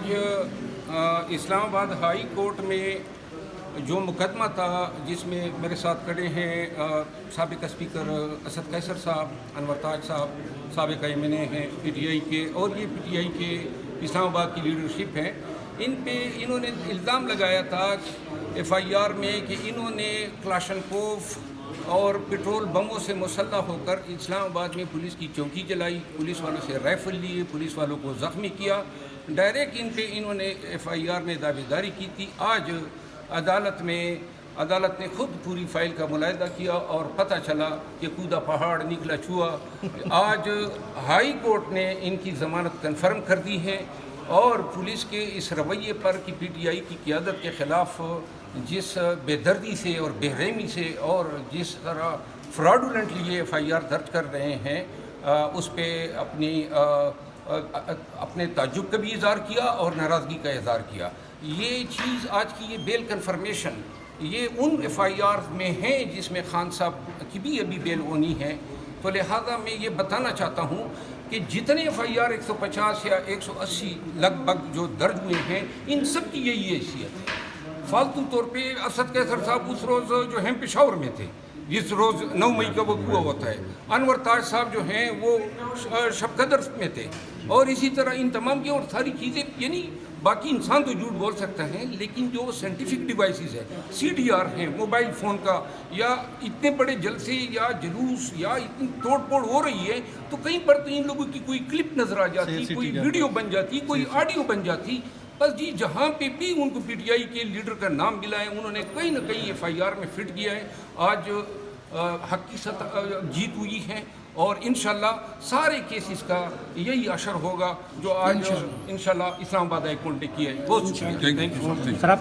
آج اسلام آباد high court میں جو مقدمہ تھا جس میں میرے ساتھ کھڑے ہیں سابق اسپیکر اسد قیصر صاحب، انور تاج صاحب سابق ایم این اے ہیں پی ٹی آئی کے، اور یہ پی ٹی آئی کے اسلام آباد کی لیڈرشپ ہیں، ان پہ انہوں نے الزام لگایا تھا ایف آئی آر میں کہ انہوں نے کلاشنکوف اور پیٹرول بموں سے مسلح ہو کر اسلام آباد میں پولیس کی چوکی جلائی، پولیس والوں سے رائفل لیے، پولیس والوں کو زخمی کیا، ڈائریکٹ ان پہ انہوں نے ایف آئی آر میں دعوے داری کی تھی۔ آج عدالت نے خود پوری فائل کا ملاحظہ کیا اور پتہ چلا کہ کودا پہاڑ نکلا چوہا۔ آج ہائی کورٹ نے ان کی ضمانت کنفرم کر دی ہے، اور پولیس کے اس رویے پر کہ پی ٹی آئی کی قیادت کے خلاف جس بے دردی سے اور بے رحمی سے اور جس طرح فراڈولنٹلی یہ ایف آئی آر درج کر رہے ہیں، اس پہ اپنے تعجب کا بھی اظہار کیا اور ناراضگی کا اظہار کیا۔ یہ چیز آج کی یہ بیل کنفرمیشن یہ ان ایف آئی آر میں ہیں جس میں خان صاحب کی بھی ابھی بیل ہونی ہے، تو لہٰذا میں یہ بتانا چاہتا ہوں کہ جتنے ایف آئی آر 150 یا 180 لگ بھگ جو درج ہوئے ہیں، ان سب کی یہی حیثیت ہے۔ فالتو طور پہ اسد قیصر صاحب اس روز جو ہیں پشاور میں تھے، جس روز 9 مئی کا وقوع ہوتا ہے، انور تاج صاحب جو ہیں وہ شب قدر میں تھے، اور اسی طرح ان تمام کی اور ساری چیزیں، یعنی باقی انسان تو جھوٹ بول سکتا ہے، لیکن جو سائنٹیفک ڈیوائسز ہیں، سی ڈی آر ہیں موبائل فون کا، یا اتنے بڑے جلسے یا جلوس یا اتنی توڑ پھوڑ ہو رہی ہے، تو کہیں پر تو ان لوگوں کی کوئی کلپ نظر آ جاتی، کوئی ویڈیو بن جاتی، کوئی آڈیو بن جاتی۔ بس جی جہاں پہ بھی ان کو پی ٹی آئی کے لیڈر کا نام ملا ہے، انہوں نے کہیں نہ کہیں ایف آئی آر میں فٹ کیا ہے۔ آج حق کی جیت ہوئی ہے، اور انشاءاللہ سارے کیسز کا یہی اشر ہوگا جو آج انشاءاللہ اسلام آباد ہائی کورٹ نے کیا ہے۔ بہت شکریہ۔